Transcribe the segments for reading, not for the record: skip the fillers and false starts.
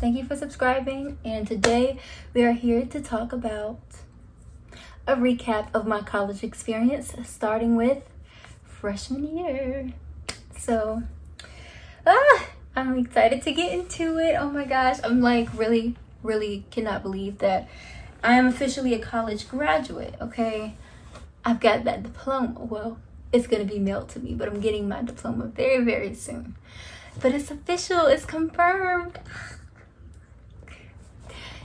Thank you for subscribing, and today we are here to talk about a recap of my college experience, starting with freshman year. So, I'm excited to get into it. Oh my gosh, I'm like really cannot believe that I am officially a college graduate, okay? I've got that diploma. Well, it's gonna be mailed to me, but I'm getting my diploma very soon. But it's official, it's confirmed.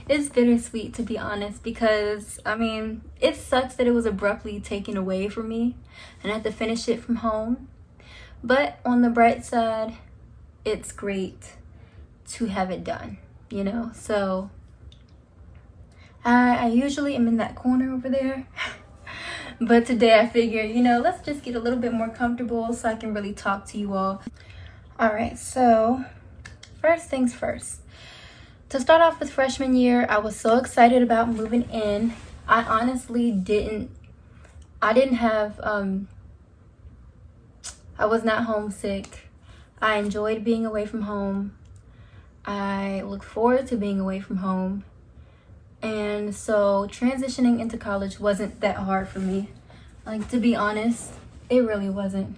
It's bittersweet, to be honest, because I mean, it sucks that it was abruptly taken away from me and I had to finish it from home. But on the bright side, it's great to have it done, you know? So I usually am in that corner over there. But today I figured, let's just get a little bit more comfortable so I can really talk to you all. All right, so first things first. To start off with freshman year, I was so excited about moving in. I honestly I was not homesick. I enjoyed being away from home. I look forward to being away from home. And so transitioning into college wasn't that hard for me. Like, to be honest, it really wasn't.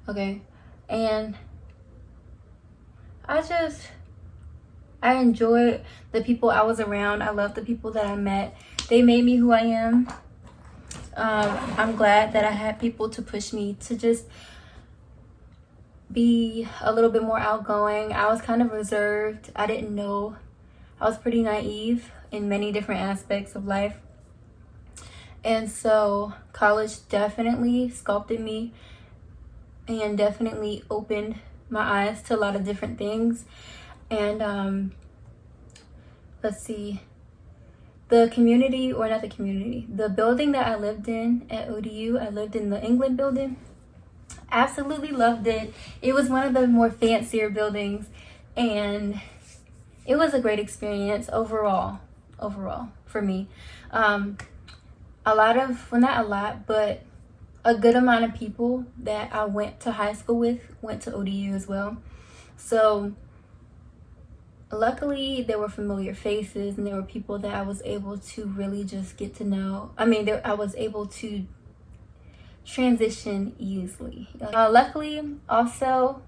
Okay. And I enjoyed the people I was around. I loved the people that I met. They made me who I am. I'm glad that I had people to push me to just be a little bit more outgoing. I was kind of reserved. I didn't know. I was pretty naive in many different aspects of life. And so college definitely sculpted me and definitely opened my eyes to a lot of different things. And let's see, the building that I lived in at ODU, I lived in the England building. Absolutely loved it. It was one of the more fancier buildings, and it was a great experience overall for me. A good amount of people that I went to high school with went to ODU as well. So luckily there were familiar faces, and there were people that I was able to really just get to know. I was able to transition easily. Luckily also,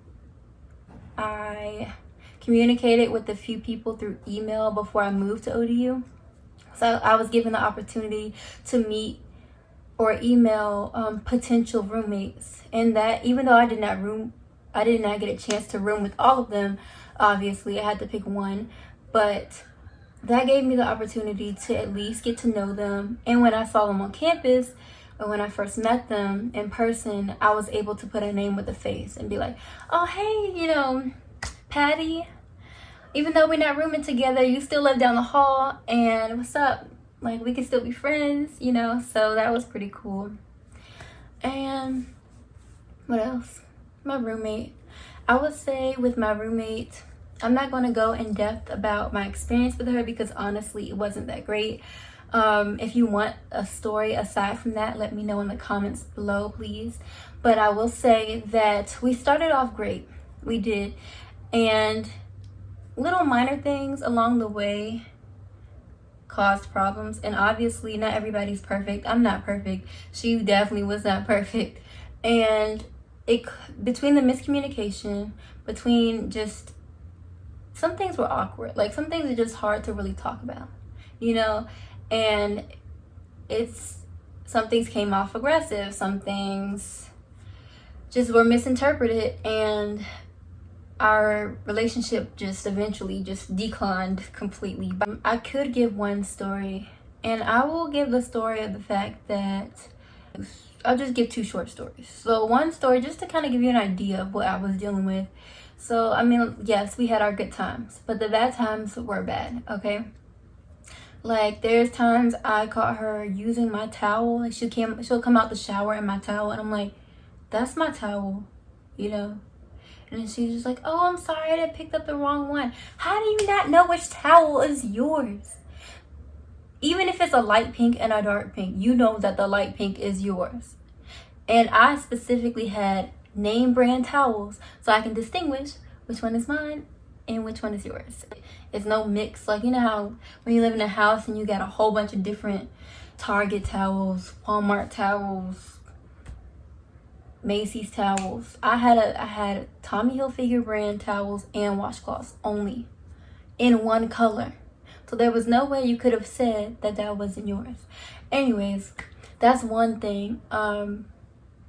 I communicated with a few people through email before I moved to ODU. So I was given the opportunity to meet or email potential roommates. And that, even though I did not get a chance to room with all of them, obviously I had to pick one, but that gave me the opportunity to at least get to know them. And when I saw them on campus, or when I first met them in person, I was able to put a name with a face and be like, oh, hey, Patty, even though we're not rooming together, you still live down the hall, and what's up? Like, we can still be friends, so that was pretty cool. And what else? My roommate. I would say with my roommate, I'm not going to go in depth about my experience with her because honestly, it wasn't that great. If you want a story aside from that, let me know in the comments below, please. But I will say that we started off great. We did. And little minor things along the way caused problems. And obviously, not everybody's perfect. I'm not perfect. She definitely was not perfect. And between the miscommunication, between just some things were awkward. Like, some things are just hard to really talk about, and some things came off aggressive, some things just were misinterpreted, and our relationship just eventually just declined completely. But I could give one story, and I will give the story of the fact that I'll just give two short stories. So one story, just to kind of give you an idea of what I was dealing with. So, yes, we had our good times, but the bad times were bad, okay? Like, there's times I caught her using my towel. Like, she'll come out the shower in my towel, and I'm like, that's my towel, And then she's just like, oh, I'm sorry, I picked up the wrong one. How do you not know which towel is yours? Even if it's a light pink and a dark pink, you know that the light pink is yours. And I specifically had name brand towels so I can distinguish which one is mine and which one is yours. It's no mix. Like, you know how when you live in a house and you got a whole bunch of different Target towels, Walmart towels, Macy's towels. I had Tommy Hilfiger brand towels and washcloths only in one color. So there was no way you could have said that that wasn't yours. Anyways, that's one thing. And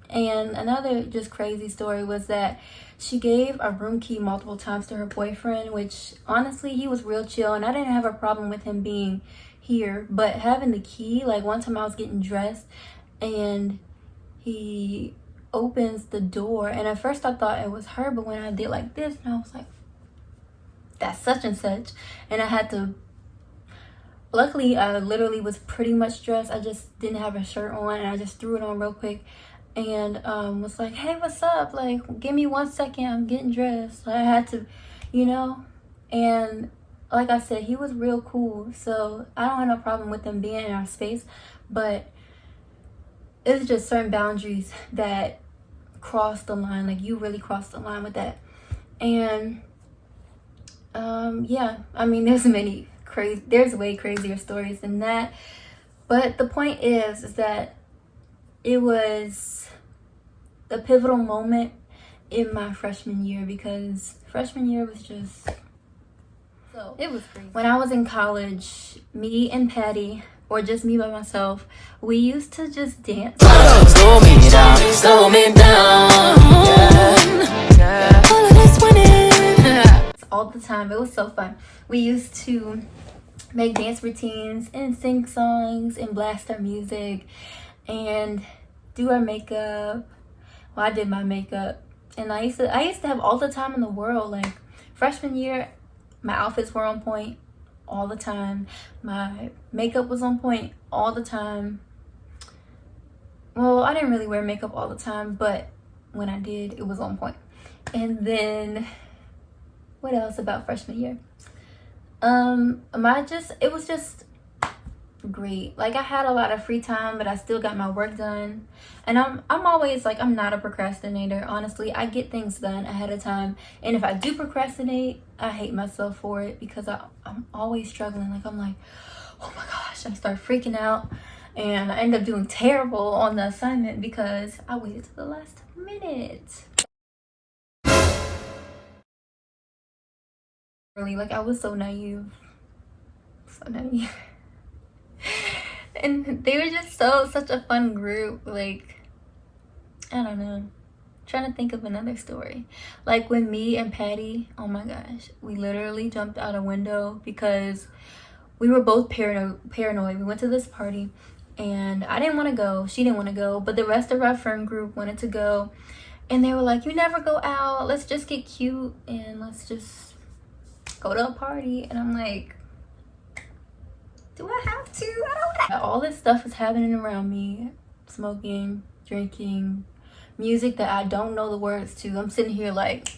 another just crazy story was that she gave a room key multiple times to her boyfriend, which honestly, he was real chill and I didn't have a problem with him being here. But having the key, like one time I was getting dressed and he opens the door, and at first I thought it was her, but when I did like this, and I was like, that's such and such. And I had to, luckily I literally was pretty much dressed. I just didn't have a shirt on and I just threw it on real quick and was like, hey, what's up? Like, give me 1 second, I'm getting dressed. I had to, you know. And like I said, he was real cool, so I don't have no problem with him being in our space, but it's just certain boundaries that cross the line. Like, you really crossed the line with that. And yeah, I mean, there's way crazier stories than that, but the point is that it was a pivotal moment in my freshman year, because freshman year was just, so it was crazy. When I was in college, me and Patty, or just me by myself, we used to just dance. Slow me down, slow me down. Yeah. All of this winning. All the time. It was so fun. We used to make dance routines and sing songs and blast our music and do our makeup. Well, I did my makeup, and I used to have all the time in the world. Like, freshman year, my outfits were on point all the time. My makeup was on point all the time. Well, I didn't really wear makeup all the time, but when I did, it was on point. And then what else about freshman year? It was just great. Like, I had a lot of free time, but I still got my work done. And I'm always like, I'm not a procrastinator. Honestly, I get things done ahead of time. And if I do procrastinate, I hate myself for it, because I'm always struggling. Like, I'm like, oh my gosh, I start freaking out. And I end up doing terrible on the assignment because I waited to the last minute. Really, like, I was so naive. So naive. And they were just such a fun group. Like, I don't know, trying to think of another story. Like, when me and Patty, oh my gosh, we literally jumped out a window because we were both paranoid. We went to this party and I didn't want to go, she didn't want to go, but the rest of our friend group wanted to go, and they were like, you never go out, let's just get cute and let's just go to a party. And I'm like, do I have to? I don't want to. All this stuff is happening around me. Smoking, drinking, music that I don't know the words to. I'm sitting here like,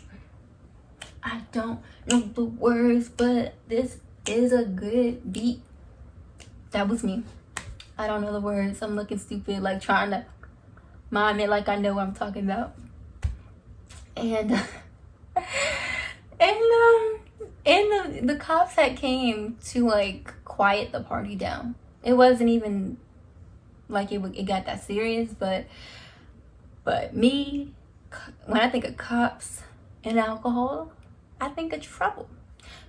I don't know the words, but this is a good beat. That was me. I don't know the words. I'm looking stupid, like trying to mime it like I know what I'm talking about. And and the cops had came to like quiet the party down. It wasn't even like it got that serious, but me, when I think of cops and alcohol, I think of trouble.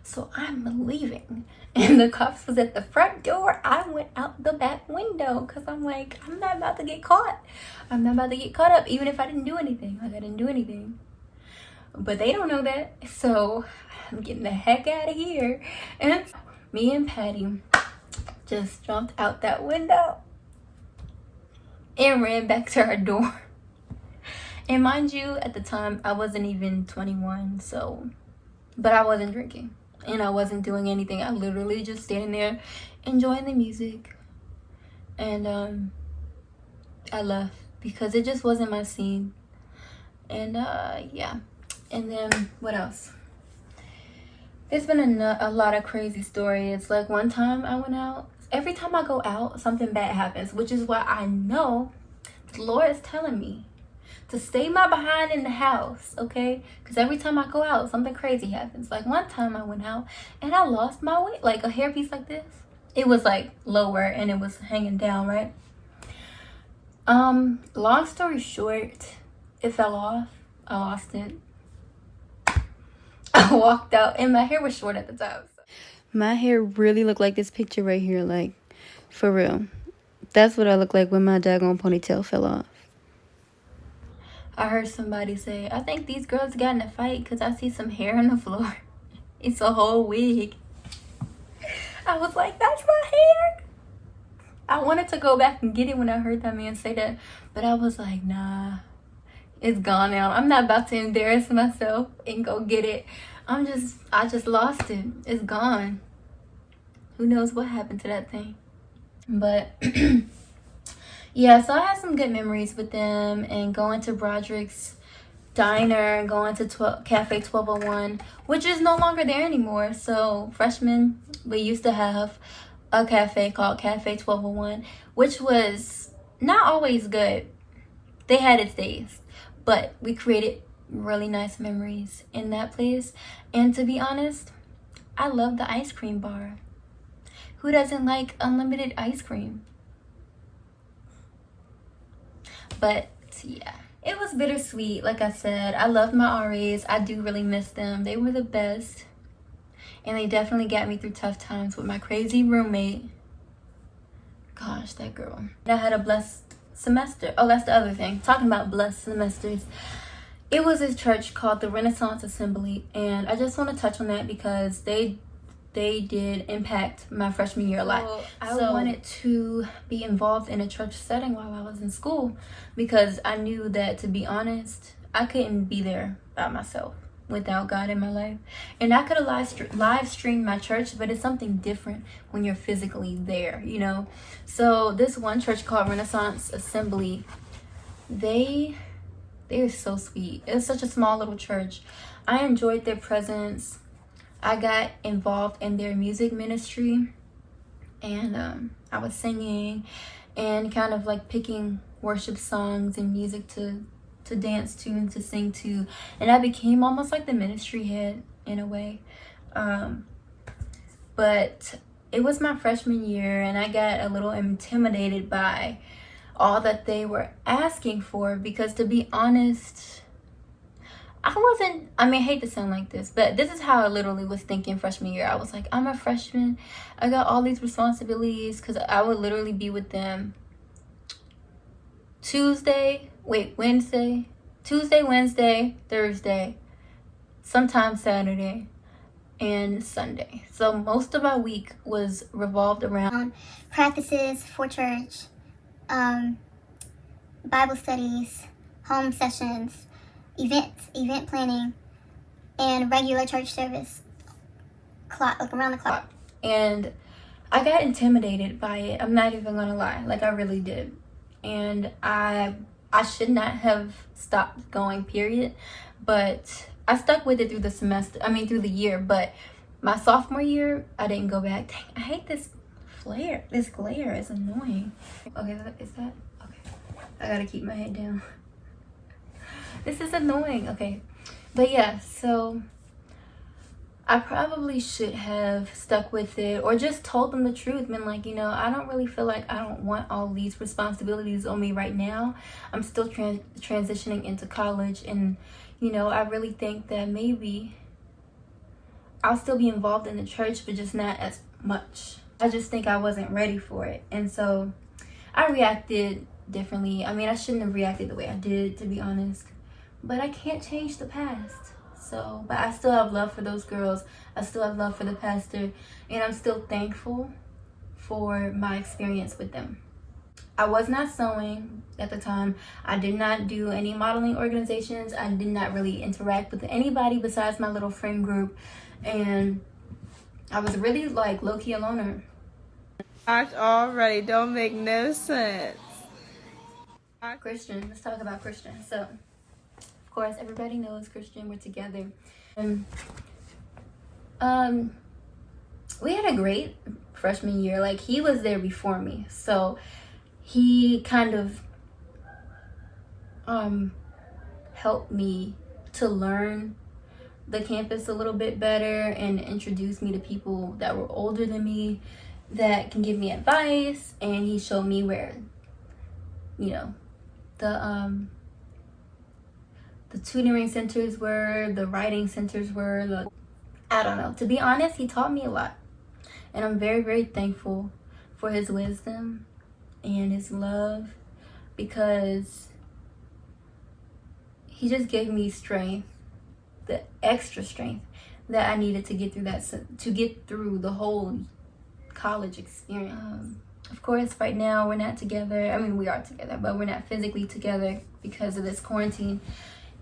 So I'm leaving, and the cops was at the front door. I went out the back window because I'm like, I'm not about to get caught. I'm not about to get caught up, even if I didn't do anything. Like, I didn't do anything. But they don't know that, so I'm getting the heck out of here. And me and Patty just jumped out that window and ran back to our door. And mind you, at the time, I wasn't even 21, so, but I wasn't drinking and I wasn't doing anything. I literally just standing there enjoying the music. And I left because it just wasn't my scene. And yeah. And then what else? There's been a lot of crazy stories. Like, one time I went out. Every time I go out, something bad happens, which is why I know the Lord is telling me to stay my behind in the house, okay? Because every time I go out, something crazy happens. Like one time I went out and I lost my wig, like a hairpiece like this. It was like lower and it was hanging down, right? Long story short, it fell off. I lost it. I walked out and my hair was short at the time. So. My hair really looked like this picture right here, like for real. That's what I look like when my daggone ponytail fell off. I heard somebody say, I think these girls got in a fight because I see some hair on the floor. It's a whole wig. I was like, that's my hair. I wanted to go back and get it when I heard that man say that. But I was like, nah, it's gone now. I'm not about to embarrass myself and go get it. I just lost it. It's gone. Who knows what happened to that thing. But yeah, so I had some good memories with them, and going to Broderick's Diner and going to Cafe 1201, which is no longer there anymore. So freshmen, we used to have a cafe called Cafe 1201, which was not always good. They had its days, but we created really nice memories in that place. And to be honest, I love the ice cream bar. Who doesn't like unlimited ice cream? But yeah, it was bittersweet. Like I said, I love my RAs. I do really miss them. They were the best. And they definitely got me through tough times with my crazy roommate. Gosh, that girl. I had a blessed semester. Oh, that's the other thing. Talking about blessed semesters. It was a church called the Renaissance Assembly. And I just want to touch on that because they did impact my freshman year a lot. I wanted to be involved in a church setting while I was in school because I knew that, to be honest, I couldn't be there by myself without God in my life. And I could have live streamed my church, but it's something different when you're physically there, you know? So this one church called Renaissance Assembly, they are so sweet. It was such a small little church. I enjoyed their presence. I got involved in their music ministry, and I was singing and kind of like picking worship songs and music to dance to and to sing to, and I became almost like the ministry head in a way. But it was my freshman year and I got a little intimidated by all that they were asking for, because to be honest, I hate to sound like this, but this is how I literally was thinking freshman year. I was like, I'm a freshman. I got all these responsibilities, because I would literally be with them Tuesday, Wednesday, Thursday, sometimes Saturday, and Sunday. So most of my week was revolved around practices for church, Bible studies, home sessions, event planning, and regular church service, around the clock. And I got intimidated by it. I'm not even gonna lie, like I really did. And I should not have stopped going, period. But I stuck with it through the year. But my sophomore year, I didn't go back. Dang, I hate this flare. This glare is annoying. Okay, is that okay? I gotta keep my head down. This is annoying. Okay, but yeah, so I probably should have stuck with it, or just told them the truth. Been like, I don't really feel like I don't want all these responsibilities on me right now. I'm still transitioning into college, and I really think that maybe I'll still be involved in the church, but just not as much. I just think I wasn't ready for it, and so I reacted differently. I shouldn't have reacted the way I did, to be honest. But I can't change the past. So, but I still have love for those girls. I still have love for the pastor. And I'm still thankful for my experience with them. I was not sewing at the time. I did not do any modeling organizations. I did not really interact with anybody besides my little friend group. And I was really like low-key a loner. Already don't make no sense. Christian. Let's talk about Christian. So, of course, everybody knows Christian. We're together. And we had a great freshman year. Like, he was there before me. So he kind of, helped me to learn the campus a little bit better and introduced me to people that were older than me that can give me advice. And he showed me where, you know, the tutoring centers were, the writing centers were, I don't know. To be honest, he taught me a lot. And I'm very, very thankful for his wisdom and his love, because he just gave me strength, the extra strength that I needed to get through the whole college experience. Of course, right now we're not together. I mean, we are together, but we're not physically together because of this quarantine,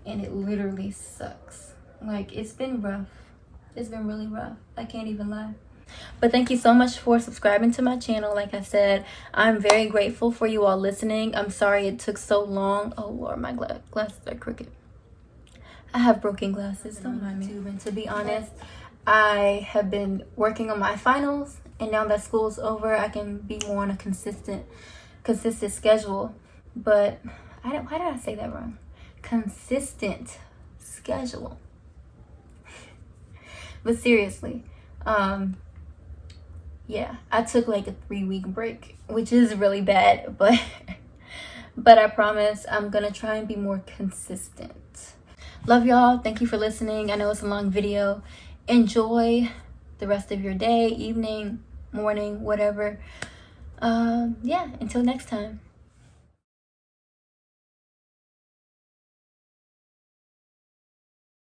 and it literally sucks. Like, it's been rough. It's been really rough. I can't even lie. But thank you so much for subscribing to my channel. Like I said, I'm very grateful for you all listening. I'm sorry it took so long. Oh Lord, my glasses are crooked. I have broken glasses, don't mind me. And to be honest, I have been working on my finals, and now that school's over, I can be more on a consistent schedule. But why did I say that wrong? Consistent schedule. But seriously, yeah, I took like a 3-week break, which is really bad, but I promise I'm gonna try and be more consistent. Love y'all. Thank you for listening. I know it's a long video. Enjoy the rest of your day, evening, morning, whatever. Yeah, until next time.